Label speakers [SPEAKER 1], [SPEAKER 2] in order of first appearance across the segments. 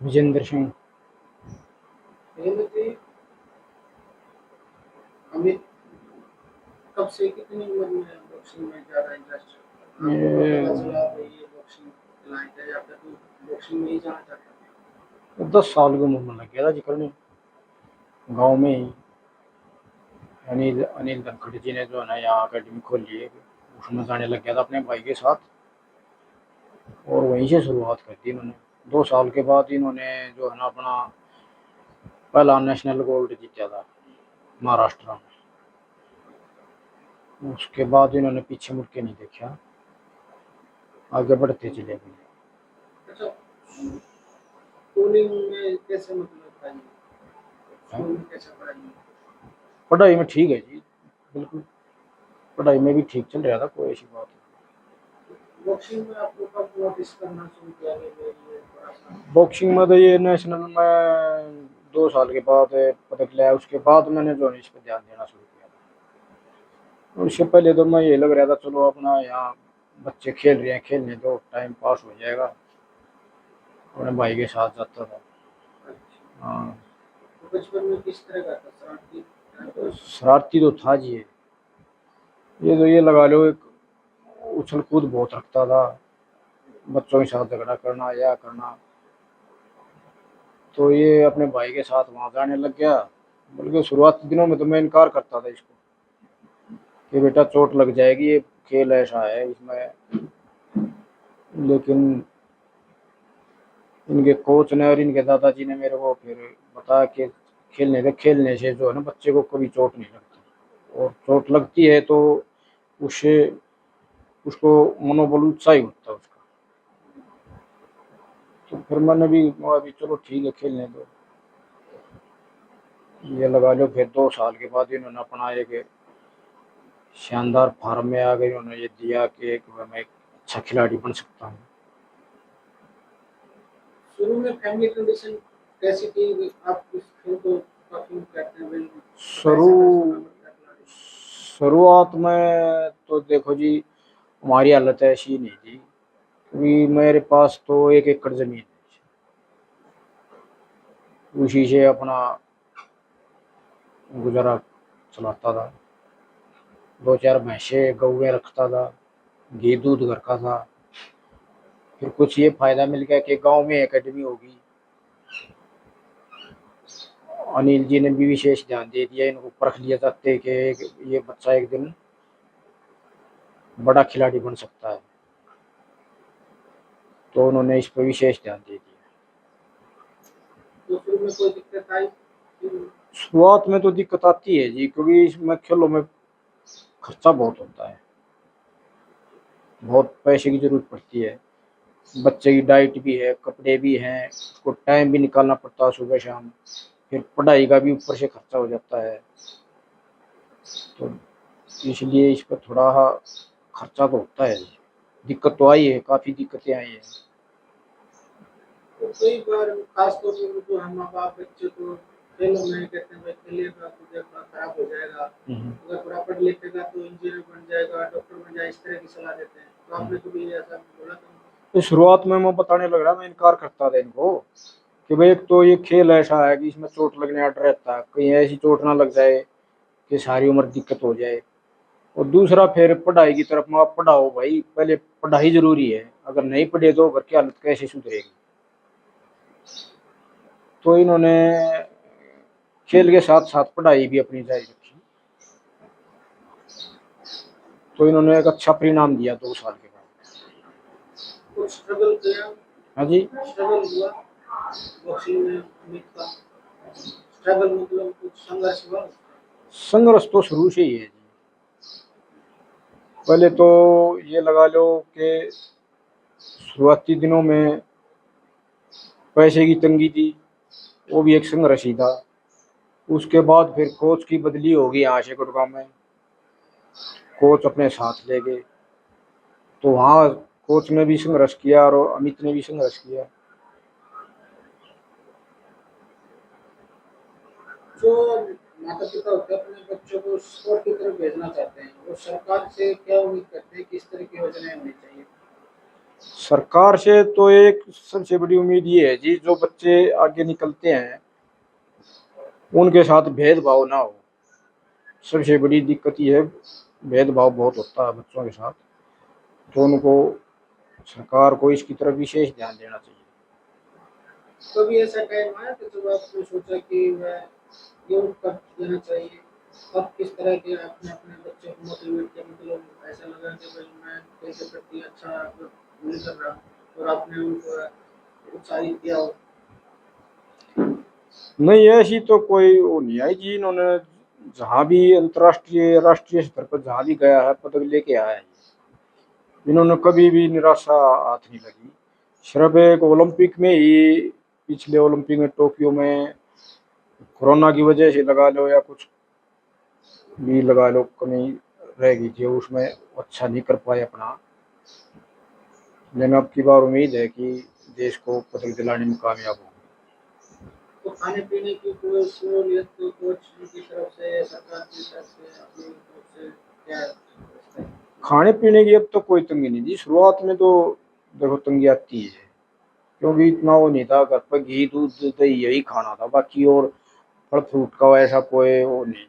[SPEAKER 1] विजेंद्र सिंह।
[SPEAKER 2] महेंद्र जी, अमित कब से कितनी उम्र में बॉक्सिंग में ज़्यादा इंटरेस्ट है? आपको कब
[SPEAKER 1] ये
[SPEAKER 2] पता चला भाई ये बॉक्सिंग लाइन है या फिर तुम बॉक्सिंग में ही जाना चाहते हैं?
[SPEAKER 1] 10 साल की उम्र में लग गया था जी करने, गाँव में ही। अनिल अनिल धनखड़ जी ने जो है ना यहाँ अकेडमी खोली है, उसमें जाने लग गया था अपने भाई के साथ, और वहीं से शुरुआत कर दी इन्होंने। 2 साल के बाद इन्होंने जो है ना अपना पहला नेशनल गोल्ड जीता था महाराष्ट्र में। उसके बाद इन्होंने पीछे मुड़ के नहीं देखा, आगे बढ़ते चले गए।
[SPEAKER 2] अच्छा, स्कूलिंग में कैसे मतलब था ये?
[SPEAKER 1] हैं?
[SPEAKER 2] स्कूल में कैसे पढ़ाई हुई?
[SPEAKER 1] पढ़ाई में ठीक है जी, बिल्कुल। पढ़ाई में भी ठीक चल रहा था, कोई ऐसी बात
[SPEAKER 2] बॉक्सिंग में आपको कब नोटिस करना शुरू किया कि भाई ये थोड़ा-सा
[SPEAKER 1] नहीं। बॉक्सिंग में तो ये नेशनल में 2 साल के बाद पदक लिया, उसके बाद मैंने जो है इस पर ध्यान देना शुरू किया था। उससे पहले तो मैं ये लग रहा था चलो अपना यहाँ बच्चे खेल रहे हैं, खेलने दो, टाइम पास हो जाएगा, अपने भाई के साथ जाता था।
[SPEAKER 2] अच्छा,
[SPEAKER 1] हाँ।
[SPEAKER 2] तो बचपन में किस तरह का था? शरारती टाइप का?
[SPEAKER 1] शरारती तो था जी ये तो ये लगा लो, एक उछल कूद बहुत रखता था, बच्चों के साथ झगड़ा करना या करना। तो ये अपने भाई के साथ वहाँ जाने लग गया। बल्कि शुरुआती दिनों में तो मैं इनकार करता था इसको कि बेटा चोट लग जाएगी, ये खेल ऐसा है इसमें। लेकिन इनके कोच ने और इनके दादाजी ने मेरे को फिर बताया कि खेलने से जो है ना बच्चे को कभी चोट नहीं लगती, और चोट लगती है तो उससे उसको मनोबल ऊंचा ही होता है उसका। तो फिर मैंने भी अभी चलो ठीक है खेलने दो, ये लगा लो। फिर 2 साल के बाद इन्होंने अपना एक शानदार फार्म में आ गए, उन्होंने ये दिया कि मैं एक अच्छा खिलाड़ी बन सकता हूँ।
[SPEAKER 2] शुरू में फैमिली कंडीशन कैसी थी? आप इस खेल को काफ़ी कहते हैं भाई
[SPEAKER 1] शुरू
[SPEAKER 2] पैसे खर्च करना पड़ता है खिलाड़ी को।
[SPEAKER 1] शुरुआत में तो देखो जी, हमारी हालत ऐसी नहीं थी, क्योंकि मेरे पास तो 1 एकड़ जमीन है, उसी से अपना गुजारा चलाता था। 2 4 भैंसे गौएं रखता था, घी दूध घर का था। फिर कुछ ये फायदा मिल गया कि गांव में एकेडमी होगी, अनिल जी ने भी विशेष ध्यान दे दिया, इनको परख लिया जाते कि ये बच्चा एक दिन बड़ा खिलाड़ी बन सकता है, तो उन्होंने इस पर विशेष ध्यान दे दिया।
[SPEAKER 2] तो शुरू में कोई दिक्कत आई कि
[SPEAKER 1] शुरुआत में तो दिक्कत आती है जी, क्योंकि इसमें खेलों में खर्चा बहुत होता है, बहुत पैसे की जरूरत पड़ती है। बच्चे की डाइट भी है, कपड़े भी हैं, उसको टाइम भी निकालना पड़ता है सुबह शाम, फिर पढ़ाई का भी ऊपर से खर्चा हो जाता है। तो इसलिए इस पर थोड़ा खर्चा तो होता है। दिक्कत तो आई है, काफ़ी दिक्कतें आई हैं।
[SPEAKER 2] तो कई बार खास तौर पे जो है माँ-बाप बच्चे को खेलों में कहते हैं भाई खेलेगा तो देखना खराब हो जाएगा, अगर थोड़ा पढ़ लिखेगा तो इंजीनियर बन जाएगा, डॉक्टर बन जाएगा, इस तरह की सलाह देते हैं। तो आपने कभी ऐसा बोला था उनको?
[SPEAKER 1] तो शुरुआत में मैं बताने लग रहा, मैं इनकार करता था इनको कि भाई एक तो ये खेल ऐसा है कि इसमें चोट लगने का डर रहता है, कहीं ऐसी चोट ना लग जाए कि सारी उम्र दिक्कत हो जाए। और दूसरा फिर पढ़ाई की तरफ में आप पढ़ाओ भाई, पहले पढ़ाई जरूरी है, अगर नहीं पढ़े तो घर की हालत कैसे सुधरेगी। तो इन्होंने खेल के साथ साथ पढ़ाई भी अपनी जारी रखी, तो इन्होंने एक अच्छा परिणाम दिया 2 साल के बाद।
[SPEAKER 2] कुछ स्ट्रगल किया,
[SPEAKER 1] हाँ जी।
[SPEAKER 2] स्ट्रगल हुआ बॉक्सिंग में अमित का? स्ट्रगल मतलब कुछ संघर्ष हुआ उसका?
[SPEAKER 1] संघर्ष तो शुरू से ही है जी। पहले तो ये लगा लो कि शुरुआती दिनों में पैसे की तंगी थी, वो भी एक संघर्ष ही था। उसके बाद फिर कोच की बदली होगी यहाँ से गुड़गांव में, कोच अपने साथ ले गए, तो वहाँ कोच ने भी संघर्ष किया और अमित ने भी संघर्ष किया।
[SPEAKER 2] जो माता-पिता होते हैं अपने बच्चों को स्पोर्ट की तरफ भेजना चाहते हैं, वो सरकार से क्या उम्मीद करते हैं, किस तरह की योजनाएँ होनी चाहिए?
[SPEAKER 1] सरकार से तो एक सबसे बड़ी उम्मीद ये है जी, जो बच्चे आगे निकलते हैं उनके साथ भेदभाव ना हो। सबसे बड़ी दिक्कत ये है, भेदभाव बहुत होता है बच्चों के साथ, तो उनको सरकार को इसकी तरफ विशेष ध्यान देना चाहिए।
[SPEAKER 2] कभी ऐसा टाइम आया कि जब आपने सोचा कि मैं योग कर लेना चाहिए? अब किस तरह के आपने अपने बच्चे को मोटिवेट किया, मतलब ऐसा लगा कि भाई मैं खेल के प्रति अच्छा नहीं कर रहा और आपने उनको उत्साहित किया हो?
[SPEAKER 1] नहीं, ऐसी तो कोई वो नहीं आई जी। इन्होंने जहाँ भी अंतर्राष्ट्रीय राष्ट्रीय स्तर पर जहाँ भी गया है पदक लेके आया है। इन्होंने कभी भी निराशा हाथ नहीं लगी। सिर्फ एक ओलंपिक में ही, पिछले ओलंपिक में टोक्यो में कोरोना की वजह से लगा लो या कुछ भी लगा लो, कमी रह गई थी उसमें, अच्छा नहीं कर पाए अपना। लेकिन अब की बार उम्मीद है कि देश को पदक दिलाने में कामयाब हो।
[SPEAKER 2] तो खाने पीने की कोई सहूलियत तो कोच की तरफ से, सरकार की तरफ से, अपनी तरफ से क्या व्यवस्था है?
[SPEAKER 1] खाने पीने की अब तो कोई तंगी नहीं थी। शुरुआत में तो देखो तंगी आती है, क्योंकि इतना वो नहीं था। घर पर घी दूध दही यही खाना था, बाकी और फल फ्रूट का ऐसा कोई वो नहीं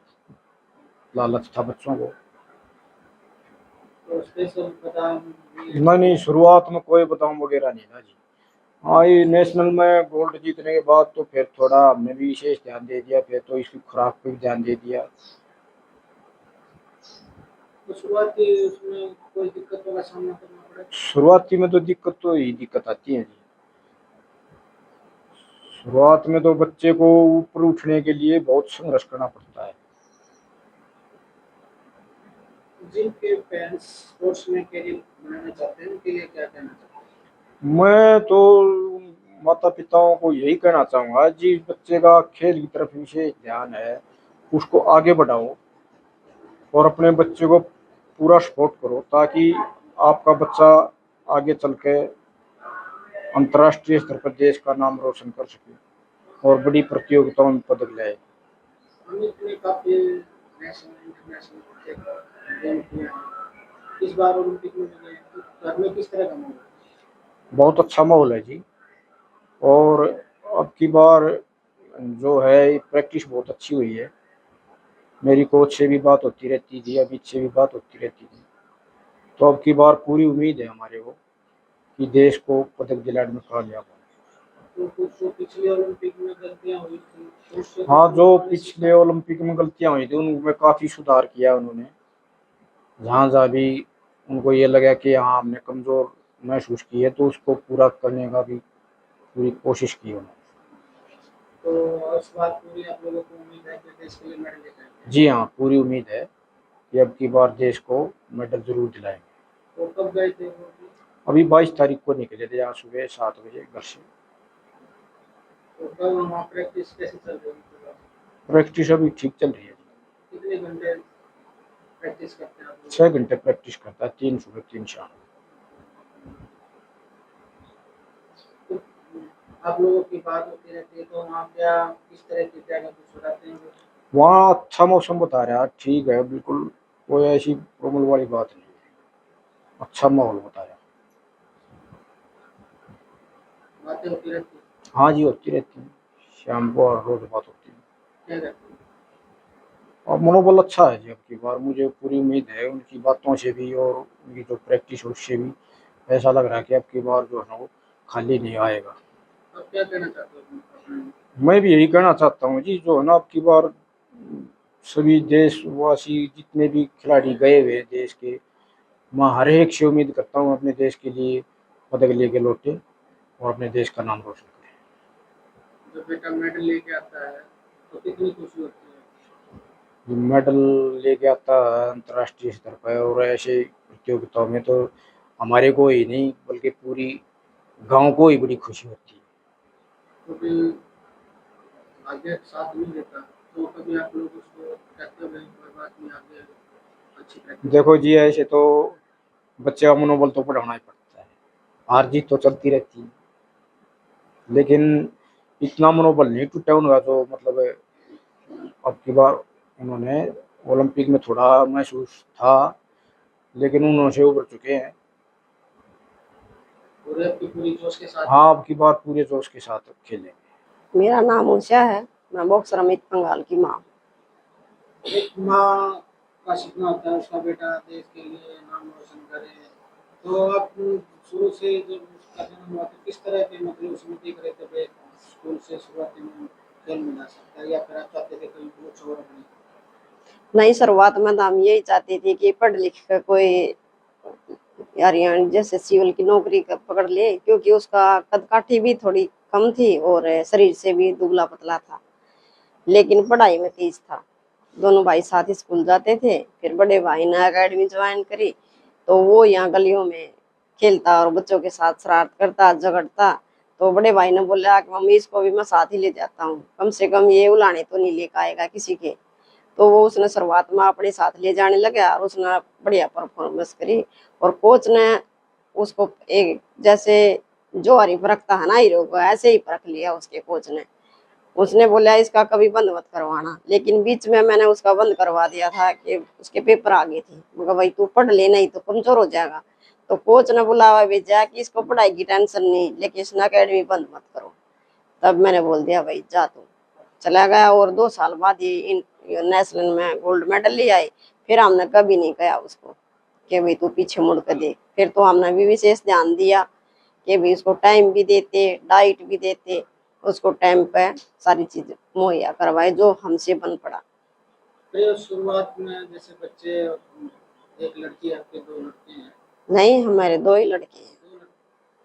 [SPEAKER 1] लालच था बच्चों को।
[SPEAKER 2] तो स्पेशल बादाम ये
[SPEAKER 1] नहीं नहीं, शुरुआत में कोई बादाम वगैरह नहीं था जी। हाँ, ये नेशनल में गोल्ड जीतने के बाद तो फिर थोड़ा हमने भी विशेष ध्यान दे दिया, फिर तो इसकी खुराक पे भी ध्यान दे दिया।
[SPEAKER 2] तो शुरुआती उसमें कोई दिक्कतों का सामना करना पड़ा?
[SPEAKER 1] शुरुआती में तो दिक्कत आती है जी। शुरुआत में तो बच्चे को ऊपर उठने के लिए बहुत संघर्ष करना पड़ता है।
[SPEAKER 2] जिनके पेरेंट्स स्पोर्ट्स में करियर बनाना चाहते हैं उनके लिए क्या कहना चाहते हैं?
[SPEAKER 1] मैं तो माता पिताओं को यही कहना चाहूंगा, जिस बच्चे का खेल की तरफ विशेष ध्यान है उसको आगे बढ़ाओ और अपने बच्चे को पूरा सपोर्ट करो, ताकि आपका बच्चा आगे चल के अंतर्राष्ट्रीय स्तर पर देश का नाम रोशन कर सके और बड़ी प्रतियोगिताओं में पदक लाए।
[SPEAKER 2] अमित ने काफी नेशनल इंटरनेशनल गेम किया है, इस बार ओलंपिक में भी गए, तो घर में किस तरह का माहौल है?
[SPEAKER 1] बहुत अच्छा माहौल है जी। और अब की बार जो है प्रैक्टिस बहुत अच्छी हुई है। मेरी कोच से भी बात होती रहती थी, अमित से भी बात होती रहती थी। तो अब की बार पूरी उम्मीद है हमारे को कि देश को पदक दिलाने में कामयाब हो।
[SPEAKER 2] तो कुछ जो पिछले ओलंपिक में गलतियां हुई थी तो उससे कुछ
[SPEAKER 1] हाँ, जो
[SPEAKER 2] उन्होंने
[SPEAKER 1] पिछले
[SPEAKER 2] सीखा?
[SPEAKER 1] ओलंपिक में गलतियां हुई थी उनमें काफ़ी सुधार किया उन्होंने। जहाँ जहाँ भी उनको ये लगा कि हाँ हमने कमज़ोर महसूस की है, तो उसको पूरा करने का भी पूरी कोशिश की उन्होंने।
[SPEAKER 2] तो इस बार पूरी आप लोगों को उम्मीद है कि देश के लिए मेडल लेकर आएंगे?
[SPEAKER 1] जी हाँ, पूरी उम्मीद है कि अब की बार देश को मेडल जरूर दिलाएंगे।
[SPEAKER 2] तो कब गए थे वो भी?
[SPEAKER 1] अभी 22 तारीख को निकले थे यहाँ सुबह 7 बजे घर से।
[SPEAKER 2] तो कब वहाँ प्रैक्टिस कैसे चल रही है?
[SPEAKER 1] प्रैक्टिस अभी ठीक चल रही है।
[SPEAKER 2] कितने घंटे प्रैक्टिस करते हैं आप लोग?
[SPEAKER 1] 6 घंटे प्रैक्टिस करता है, 3 सुबह 3 शाम।
[SPEAKER 2] तो आप लोगों की बात होती रहती है तो वहाँ क्या किस तरह की जगह कुछ बताते हैं वो?
[SPEAKER 1] वहाँ अच्छा मौसम बता रहा है, ठीक है बिल्कुल, कोई ऐसी प्रॉब्लम वाली बात नहीं है। अच्छा माहौल बताया।
[SPEAKER 2] बातें होती रहती है?
[SPEAKER 1] हाँ जी, होती रहती है, शाम को और रोज बात होती है।
[SPEAKER 2] क्या करते हैं?
[SPEAKER 1] और मनोबल अच्छा है जी। अब की बार मुझे पूरी उम्मीद है उनकी बातों से भी और उनकी जो प्रैक्टिस है उससे भी ऐसा लग रहा है कि अब की बार जो है ना वो खाली नहीं आएगा।
[SPEAKER 2] आप क्या कहना चाहते हो अपने?
[SPEAKER 1] मैं भी यही कहना चाहता हूँ जी, जो है ना अब की बार सभी देशवासी जितने भी खिलाड़ी गए हुए हैं देश के, मैं हर एक से उम्मीद करता हूँ अपने देश के लिए पदक लेके लौटे और अपने देश का नाम रोशन करें।
[SPEAKER 2] जब बेटा मेडल लेके आता है तो कितनी खुशी होती है?
[SPEAKER 1] जो मेडल लेके आता है अंतर्राष्ट्रीय स्तर पर और ऐसे प्रतियोगिताओं में, तो हमारे को ही नहीं बल्कि पूरी गांव को ही बड़ी खुशी होती है।
[SPEAKER 2] क्योंकि आगे साथ नहीं देता तो कभी आप लोग उसको कहते हो भाई कोई बात नहीं, आगे अच्छी प्रैक्टिस
[SPEAKER 1] देखो
[SPEAKER 2] करें?
[SPEAKER 1] जी, ऐसे तो बच्चे का मनोबल तो बढ़ाना ही पड़ता है। हार जीत तो चलती रहती है, लेकिन इतना मनोबल नहीं टूटा उनका, तो मतलब अब की बार उन्होंने ओलंपिक में थोड़ा महसूस था, लेकिन उन्होंने उभर चुके हैं।
[SPEAKER 2] और आपकी पूरी जोश के साथ?
[SPEAKER 1] हाँ, अब की बार पूरे जोश के साथ खेलेंगे।
[SPEAKER 3] मेरा नाम उषा है, मैं बॉक्सर अमित पंगाल की माँ।
[SPEAKER 2] एक माँ का सपना होता है उसका बेटा देश के लिए नाम रोशन करे, तो आप शुरू से जब उसका जन्म हुआ तो किस तरह के मतलब उसमें देख रहे थे भाई स्कूल से शुरुआती में खेल में जा सकता है, या फिर आप चाहते थे कोई कुछ और बने?
[SPEAKER 3] नहीं, शुरुआत में तो हम यही चाहते थे कि पढ़ लिख कर कोई हरियाणा जैसे सिविल की नौकरी पकड़ ले, क्योंकि उसका कदकाठी भी थोड़ी कम थी और शरीर से भी दुबला पतला था, लेकिन पढ़ाई में तेज था। दोनों भाई साथ स्कूल जाते थे। फिर बड़े भाई ने एकेडमी ज्वाइन करी, तो वो यहाँ गलियों में खेलता और बच्चों के साथ शरारत करता, झगड़ता। तो बड़े भाई ने बोला कि मम्मी इसको भी मैं साथ ही ले जाता हूँ, कम से कम ये उलाने तो नहीं लेकर आएगा किसी के। तो वो उसने शुरुआत में अपने साथ ले जाने लगा और उसने बढ़िया परफॉर्मेंस करी। और कोच ने उसको एक जैसे जो हरी परखता है ना हीरो को, ऐसे ही परख लिया उसके कोच ने। उसने बोला इसका कभी बंद मत करवाना, लेकिन बीच में मैंने उसका बंद करवा दिया था कि उसके पेपर आ गए थे। मगर भाई तू पढ़ ले, नहीं तो कमजोर हो जाएगा। तो कोच ने बुलावा भेजा कि इसको पढ़ाई की टेंशन नहीं, लेकिन इसने अकेडमी बंद मत करो। तब मैंने बोल दिया भाई जा तू। चला गया और 2 साल बाद ये नेशनल में गोल्ड मेडल ले आई। फिर हमने कभी नहीं कहा उसको कि भाई तू पीछे मुड़ कर दे। फिर तो हमने भी विशेष ध्यान दिया कि भाई उसको टाइम भी देते, डाइट भी देते, उसको टाइम पे सारी चीज मुहैया करवाए जो हमसे बन पड़ा।
[SPEAKER 2] फिर शुरुआत में जैसे बच्चे, एक लड़की आपके दो लड़के हैं?
[SPEAKER 3] नहीं, हमारे 2 ही लड़के हैं।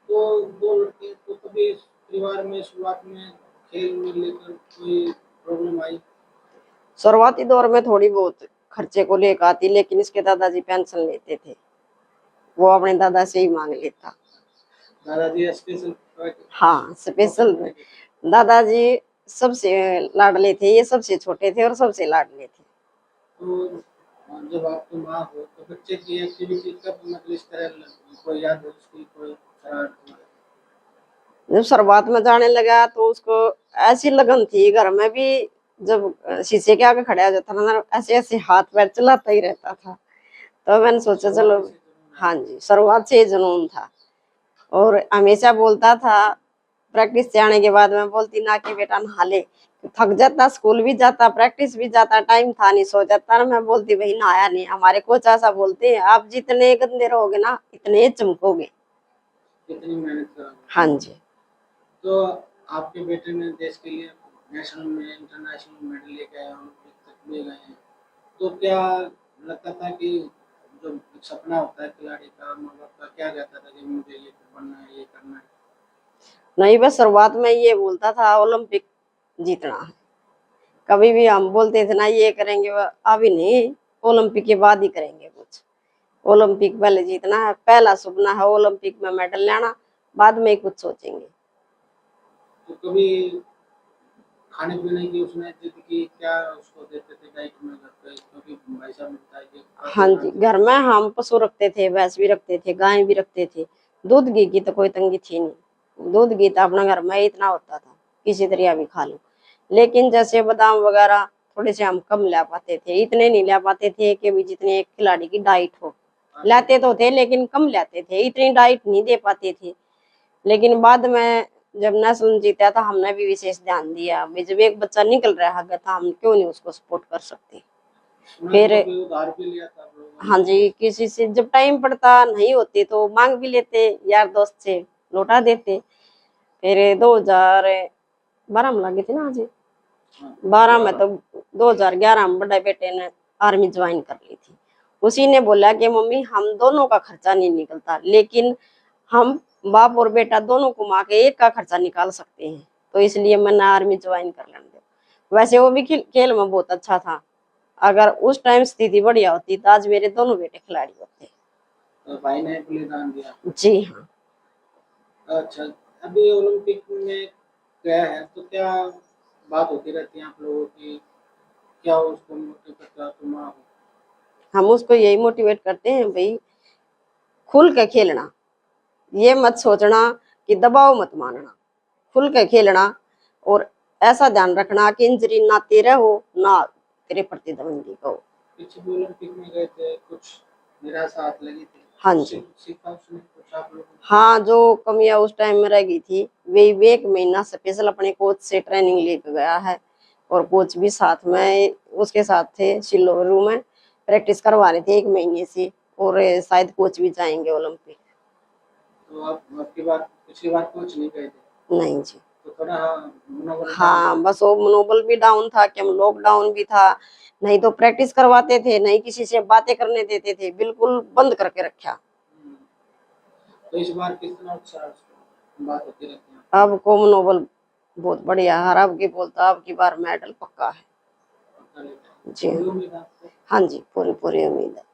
[SPEAKER 2] तो दो लड़के, तो कभी परिवार में शुरुआत में खेल में लेकर कोई प्रॉब्लम आई?
[SPEAKER 3] शुरुआती दौर में थोड़ी बहुत खर्चे को लेकर आती, लेकिन इसके दादाजी पेंशन लेते थे, वो अपने दादा से ही मांग लेता।
[SPEAKER 2] दादाजी स्पेशल?
[SPEAKER 3] हाँ, स्पेशल। दादाजी सबसे लाडले थे, ये सबसे छोटे थे और सबसे लाडले थे।
[SPEAKER 2] तो जब आपकी माँ हो तो बच्चे की एक्टिविटी कब मतलब इस तरह कोई याद हो उसकी कोई शरारत हो?
[SPEAKER 3] जब शुरुआत में जाने लगा तो उसको ऐसी लगन थी घर में भी, जब शीशे के आगे खड़ा हो जाता था ना, ऐसे ऐसे हाथ पैर चलाता ही रहता था। तो मैंने सोचा चलो, हाँ जी, शुरुआत से ही जुनून था। और हमेशा बोलता था, प्रैक्टिस से आने के बाद मैं बोलती ना कि बेटा नहा ले, थक जाता, स्कूल भी जाता, प्रैक्टिस भी जाता, टाइम था नहीं, सो जाता ना। मैं बोलती भाई नहाया नहीं। हमारे कोच ऐसा बोलते हैं, आप जितने गंदे रहोगे ना इतने चमकोगे।
[SPEAKER 2] कितनी मेहनत करा?
[SPEAKER 3] हाँ जी।
[SPEAKER 2] तो आपके बेटे ने देश के लिए नेशनल में इंटरनेशनल मेडल लेके आए, ओलंपिक तक ले गए हैं, तो क्या लगता था कि जो एक सपना होता है खिलाड़ी का, माँ बाप का, क्या कहता था कि मुझे ये बनना है, ये करना है?
[SPEAKER 3] नहीं, बस शुरुआत में ये बोलता था ओलंपिक जीतना है। कभी भी हम बोलते थे ना ये करेंगे, अभी नहीं, ओलंपिक के बाद ही करेंगे कुछ। ओलंपिक पहले जीतना है, पहला सपना है ओलंपिक में मेडल लेना, बाद में ही कुछ सोचेंगे।
[SPEAKER 2] तो कभी खाने पीने की उसने जिद की, क्या उसको देते थे डाइट में घर पे, क्योंकि भाई साहब मिलता है कि
[SPEAKER 3] हाँ जी, घर में हम पशु रखते थे, भैंस भी रखते थे, गाय भी रखते थे। दूध घी की तो कोई तंगी थी नहीं, दूध घी तो अपना घर में ही इतना होता था, किसी तरह भी खा लो। लेकिन जैसे बादाम वगैरह थोड़े से हम कम ला पाते थे, इतने नहीं ला पाते थे कि भी जितने एक खिलाड़ी की डाइट हो। लाते तो थे लेकिन कम लाते थे, इतनी डाइट नहीं दे पाते थे। लेकिन बाद में जब नेशनल जीता था हमने भी विशेष ध्यान दिया, जब एक बच्चा निकल रहा है था, हम क्यों नहीं उसको सपोर्ट कर सकते। फिर
[SPEAKER 2] उधार भी लिया था आप लोगों ने?
[SPEAKER 3] हाँ जी, किसी से जब टाइम पड़ता नहीं होती तो मांग भी लेते, यार दोस्त से लौटा देते। फिर 2012 में लगी थी ना जी, 12 में तो 2011 में बड़े बेटे ने आर्मी ज्वाइन कर ली थी। उसी ने बोला कि मम्मी हम दोनों का खर्चा नहीं निकलता, लेकिन हम बाप और बेटा दोनों कमा के एक का खर्चा निकाल सकते हैं, तो इसलिए मैंने आर्मी ज्वाइन कर लेने दो। वैसे वो भी खेल में बहुत अच्छा था। अगर उस टाइम स्थिति बढ़िया होती तो आज मेरे दोनों बेटे खिलाड़ी होते।
[SPEAKER 2] तो भाई ने बलिदान दिया?
[SPEAKER 3] जी हाँ।
[SPEAKER 2] अच्छा, अभी ओलंपिक में गया है तो क्या बात होती रहती है आप लोगों की, क्या उसको मोटिव करता तुम हो?
[SPEAKER 3] हम उसको यही मोटिवेट करते हैं भाई, खुल के खेलना, ये मत सोचना कि दबाव मत मानना, खुल के खेलना। और ऐसा ध्यान रखना कि इंजरी ना तेरे हो ना तेरे प्रतिद्वंदी को।
[SPEAKER 2] पिछले ओलंपिक में गए थे, कुछ निराशा हाथ लगी थी?
[SPEAKER 3] हाँ जी।
[SPEAKER 2] सीखा उसने कुछ आप लोगों ने?
[SPEAKER 3] हाँ, जो कमियां उस टाइम में रह गई थी वे 1 महीना स्पेशल अपने कोच से ट्रेनिंग लेके गया है, और कोच भी साथ में उसके साथ थे, सिल्लोरू में प्रैक्टिस करवा रहे थे 1 महीने से, और शायद कोच भी जाएंगे ओलंपिक।
[SPEAKER 2] तो आप आपकी बार पिछली बार कोच नहीं गए थे
[SPEAKER 3] नहीं जी।
[SPEAKER 2] तो थोड़ा मनोबल डाउन
[SPEAKER 3] हाँ,
[SPEAKER 2] था।
[SPEAKER 3] बस वो मनोबल भी डाउन था कि हम लॉकडाउन भी था, नहीं तो प्रैक्टिस करवाते थे, नहीं किसी से बातें करने देते थे, बिल्कुल बंद करके रखा।
[SPEAKER 2] हम्म, तो इस बार कितना उत्साह है उसको? बात होती रहती है।
[SPEAKER 3] अब को मनोबल बहुत बढ़िया है, अब की बोलता अब की बार मेडल पक्का है
[SPEAKER 2] पक्का लेते हैं।
[SPEAKER 3] जी।
[SPEAKER 2] पूरी उम्मीद है आपको?
[SPEAKER 3] हाँ जी, पूरी पूरी उम्मीद है।